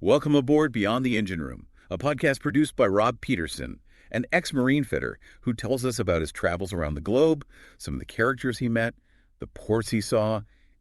Welcome aboard Beyond the Engine Room, a podcast produced by Rob Peterson, an ex-Marine fitter who tells us about his travels around the globe, some of the characters he met, the ports he saw,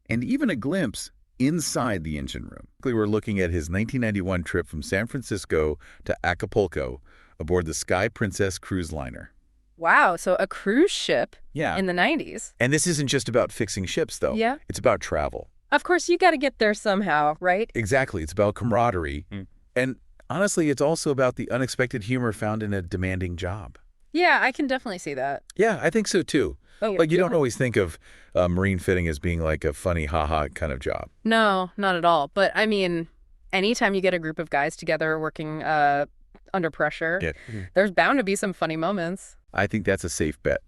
and even a glimpse inside the engine room. We're looking at his 1991 trip from San Francisco to Acapulco aboard the Sky Princess cruise liner. Wow, so a cruise ship Yeah. in the 90s. And this isn't just about fixing ships, though. Yeah. It's about travel. Of course, you got to get there somehow, right? Exactly. It's about camaraderie. And honestly, it's also about the unexpected humor found in a demanding job. Yeah, I can definitely see that. Yeah, I think so, too. Oh, Like, you don't always think of marine fitting as being like a funny, ha-ha kind of job. No, not at all. But I mean, anytime you get a group of guys together working under pressure, there's bound to be some funny moments. I think that's a safe bet.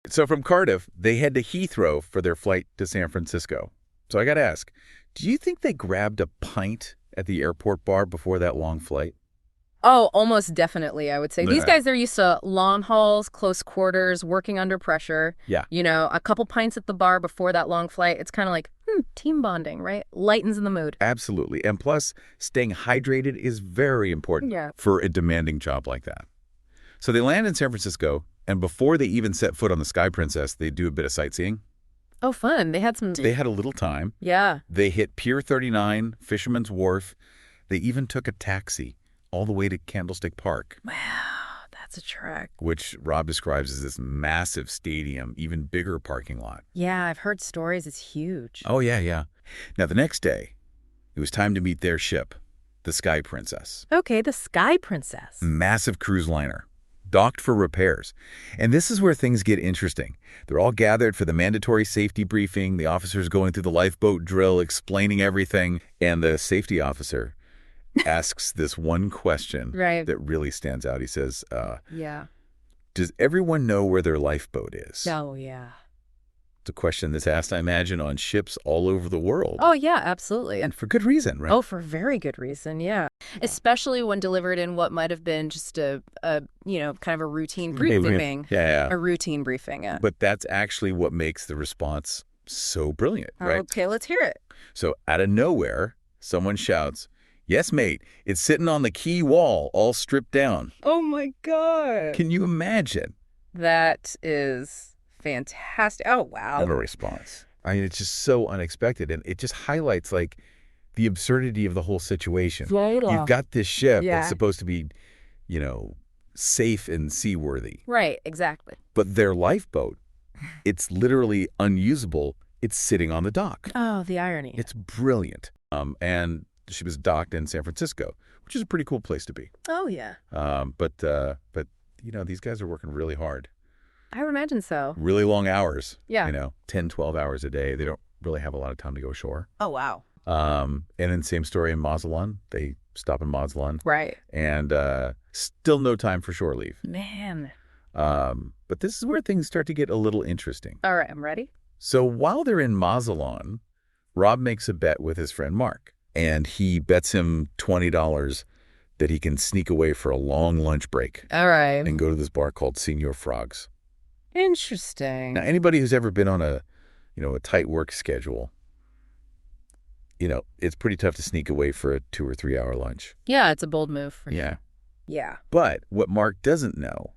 So from Cardiff, they head to Heathrow for their flight to San Francisco. So I got to ask, do you think they grabbed a pint at the airport bar before that long flight? Oh, almost definitely, I would say. These Yeah. guys are used to long hauls, close quarters, working under pressure. Yeah. You know, a couple pints at the bar before that long flight. It's kind of like, team bonding, right? Lightens in the mood. Absolutely. And plus, staying hydrated is very important for a demanding job like that. So they land in San Francisco, and before they even set foot on the Sky Princess, they do a bit of sightseeing. Oh, fun. They had some... They had a little time. Yeah. They hit Pier 39, Fisherman's Wharf. They even took a taxi all the way to Candlestick Park. Wow, that's a trek. Which Rob describes as this massive stadium, even bigger parking lot. Yeah, I've heard stories. It's huge. Oh, yeah. Now, the next day, it was time to meet their ship, the Sky Princess. Okay, the Sky Princess. Massive cruise liner, docked for repairs. And this is where things get interesting. They're all gathered for the mandatory safety briefing, the officers going through the lifeboat drill, explaining everything, and the safety officer asks this one question that really stands out. He says, does everyone know where their lifeboat is? Oh, yeah. It's a question that's asked, I imagine, on ships all over the world. Oh, yeah, absolutely. And for good reason, right? Oh, for very good reason, yeah. Especially when delivered in what might have been just a kind of a routine briefing. Yeah. A routine briefing, yeah. But that's actually what makes the response so brilliant, right? Okay, let's hear it. So out of nowhere, someone shouts, "Yes, mate, it's sitting on the quay wall, all stripped down." Oh, my God. Can you imagine? That is fantastic. Oh, wow. What a response. I mean, it's just so unexpected, and it just highlights, like, the absurdity of the whole situation. You've got this ship that's supposed to be, safe and seaworthy. Right, exactly. But their lifeboat, it's literally unusable. It's sitting on the dock. Oh, the irony. It's brilliant. And she was docked in San Francisco, which is a pretty cool place to be. Oh, yeah. But these guys are working really hard. I would imagine so. Really long hours. Yeah. 10, 12 hours a day. They don't really have a lot of time to go ashore. Oh, wow. And then same story in Mazatlán. They stop in Mazatlán. Right. And still no time for shore leave. Man. But this is where things start to get a little interesting. All right, I'm ready. So while they're in Mazatlán, Rob makes a bet with his friend Mark. And he bets him $20 that he can sneak away for a long lunch break. All right. And go to this bar called Senor Frog's. Interesting. Now, anybody who's ever been on a tight work schedule, it's pretty tough to sneak away for a 2 or 3 hour lunch. Yeah, it's a bold move. For Yeah. Sure. Yeah. But what Mark doesn't know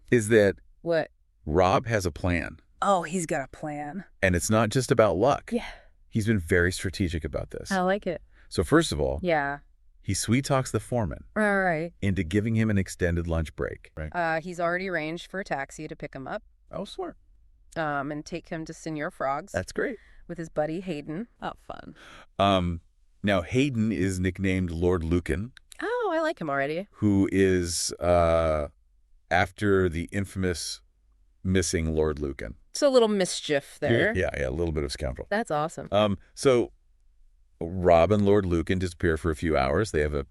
is that What? Rob has a plan. Oh, he's got a plan. And it's not just about luck. Yeah. He's been very strategic about this. I like it. So first of all, Yeah. he sweet talks the foreman All right. into giving him an extended lunch break. Right. He's already arranged for a taxi to pick him up. Oh, smart. And take him to Senor Frog's. That's great. With his buddy Hayden. Oh, fun. Now, Hayden is nicknamed Lord Lucan. Oh, I like him already. Who is after the infamous missing Lord Lucan. So a little mischief there. Yeah, a little bit of scoundrel. That's awesome. So Rob and Lord Lucan disappear for a few hours. They have a,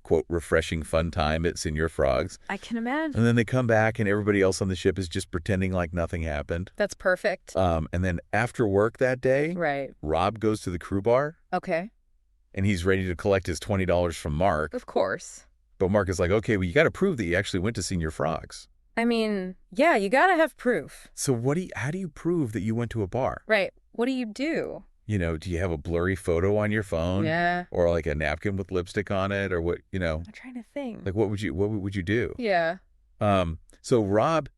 quote, refreshing fun time at Senor Frog's. I can imagine. And then they come back and everybody else on the ship is just pretending like nothing happened. That's perfect. And then after work that day, right. Rob goes to the crew bar. Okay. And he's ready to collect his $20 from Mark. Of course. But Mark is like, okay, well, you got to prove that you actually went to Senor Frog's. I mean, yeah, you got to have proof. So how do you prove that you went to a bar? Right. What do you do? do you have a blurry photo on your phone? Yeah. Or like a napkin with lipstick on it, or what, I'm trying to think. Like what would you do? Yeah. So Rob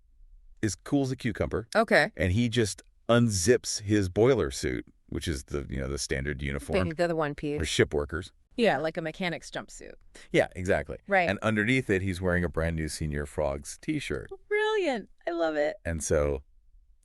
is cool as a cucumber. Okay. And he just unzips his boiler suit, which is the standard uniform. The one piece. For ship workers. Yeah, like a mechanic's jumpsuit. Yeah, exactly. Right. And underneath it, he's wearing a brand new Senor Frog's t-shirt. Brilliant. I love it. And so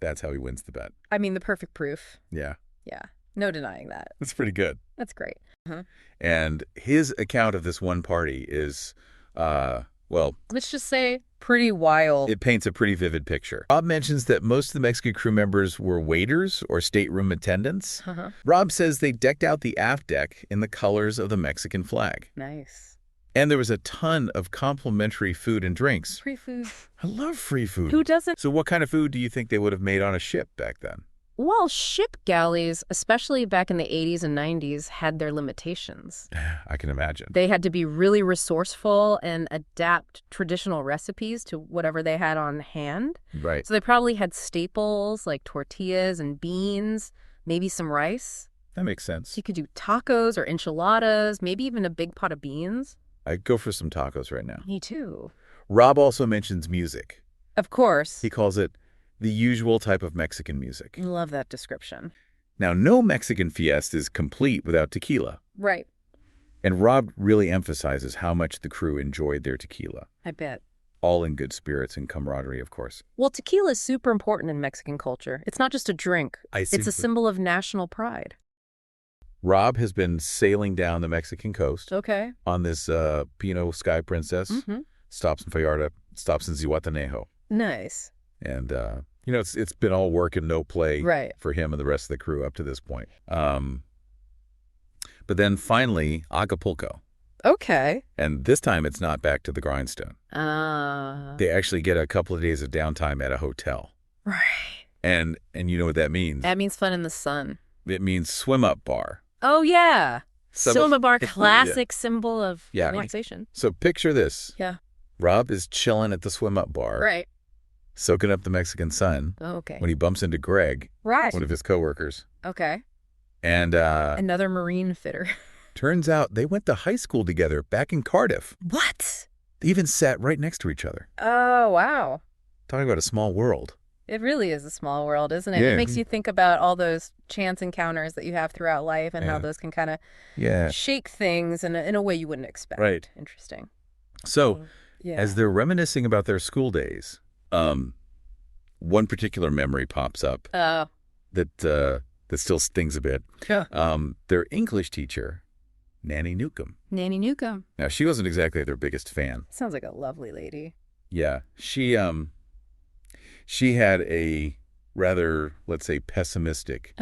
that's how he wins the bet. I mean, the perfect proof. Yeah. Yeah. No denying that. That's pretty good. That's great. Uh-huh. And his account of this one party is, let's just say pretty wild. It paints a pretty vivid picture. Rob mentions that most of the Mexican crew members were waiters or stateroom attendants. Uh-huh. Rob says they decked out the aft deck in the colors of the Mexican flag. Nice. And there was a ton of complimentary food and drinks. Free food. I love free food. Who doesn't? So what kind of food do you think they would have made on a ship back then? Well, ship galleys, especially back in the 80s and 90s, had their limitations. I can imagine. They had to be really resourceful and adapt traditional recipes to whatever they had on hand. Right. So they probably had staples like tortillas and beans, maybe some rice. That makes sense. So you could do tacos or enchiladas, maybe even a big pot of beans. I'd go for some tacos right now. Me too. Rob also mentions music. Of course. He calls it the usual type of Mexican music. Love that description. Now, no Mexican fiesta is complete without tequila. Right. And Rob really emphasizes how much the crew enjoyed their tequila. I bet. All in good spirits and camaraderie, of course. Well, tequila is super important in Mexican culture. It's not just a drink. It's a symbol of national pride. Rob has been sailing down the Mexican coast. Okay. On this Pinot Sky Princess. Mm-hmm. Stops in Vallarta, stops in Zihuatanejo. Nice. And, it's been all work and no play for him and the rest of the crew up to this point. But then finally, Acapulco. Okay. And this time it's not back to the grindstone. They actually get a couple of days of downtime at a hotel. Right. And you know what that means? That means fun in the sun. It means swim-up bar. Oh, yeah. Swim-up bar, classic symbol of Yeah. relaxation. So picture this. Yeah. Rob is chilling at the swim-up bar. Right. Soaking up the Mexican sun. Okay. When he bumps into Greg. Right. One of his coworkers. Okay. And another marine fitter. Turns out they went to high school together back in Cardiff. What? They even sat right next to each other. Oh, wow. Talking about a small world. It really is a small world, isn't it? Yeah. It makes you think about all those chance encounters that you have throughout life and how those can kind of shake things in a way you wouldn't expect. Right. Interesting. So, as they're reminiscing about their school days, one particular memory pops up that still stings a bit. Yeah. Their English teacher, Nanny Newcomb. Nanny Newcomb. Now, she wasn't exactly their biggest fan. Sounds like a lovely lady. Yeah. She had a rather, let's say, pessimistic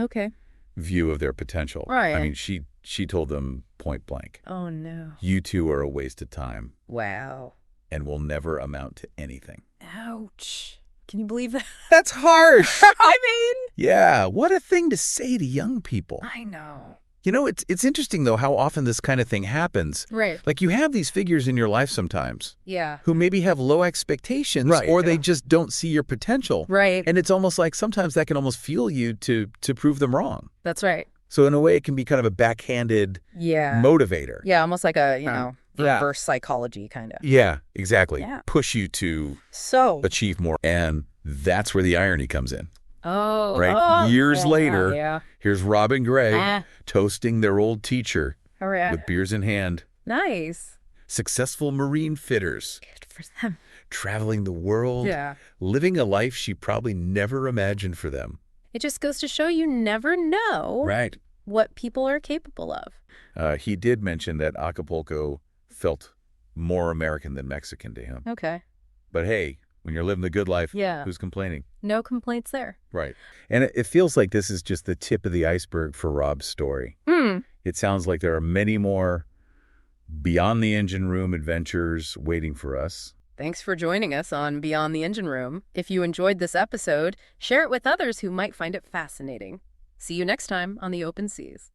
view of their potential. Right. I mean, she told them point blank. Oh, no. You two are a waste of time. Wow. And will never amount to anything. Ouch. Can you believe that? That's harsh. I mean. Yeah. What a thing to say to young people. I know. It's interesting, though, how often this kind of thing happens. Right. Like, you have these figures in your life sometimes. Yeah. Who maybe have low expectations or they just don't see your potential. Right. And it's almost like sometimes that can almost fuel you to prove them wrong. That's right. So in a way, it can be kind of a backhanded motivator. Yeah, almost like a, reverse psychology kind of. Yeah, exactly. Yeah. Push you to achieve more. And that's where the irony comes in. Oh. Right? Years later, here's Rob and Greg toasting their old teacher with beers in hand. Nice. Successful marine fitters. Good for them. Traveling the world. Yeah. Living a life she probably never imagined for them. It just goes to show you never know what people are capable of. He did mention that Acapulco felt more American than Mexican to him. Okay. But hey, when you're living the good life, who's complaining? No complaints there. Right. And it feels like this is just the tip of the iceberg for Rob's story. It sounds like there are many more beyond the engine room adventures waiting for us. Thanks for joining us on Beyond the Engine Room. If you enjoyed this episode, share it with others who might find it fascinating. See you next time on the Open Seas.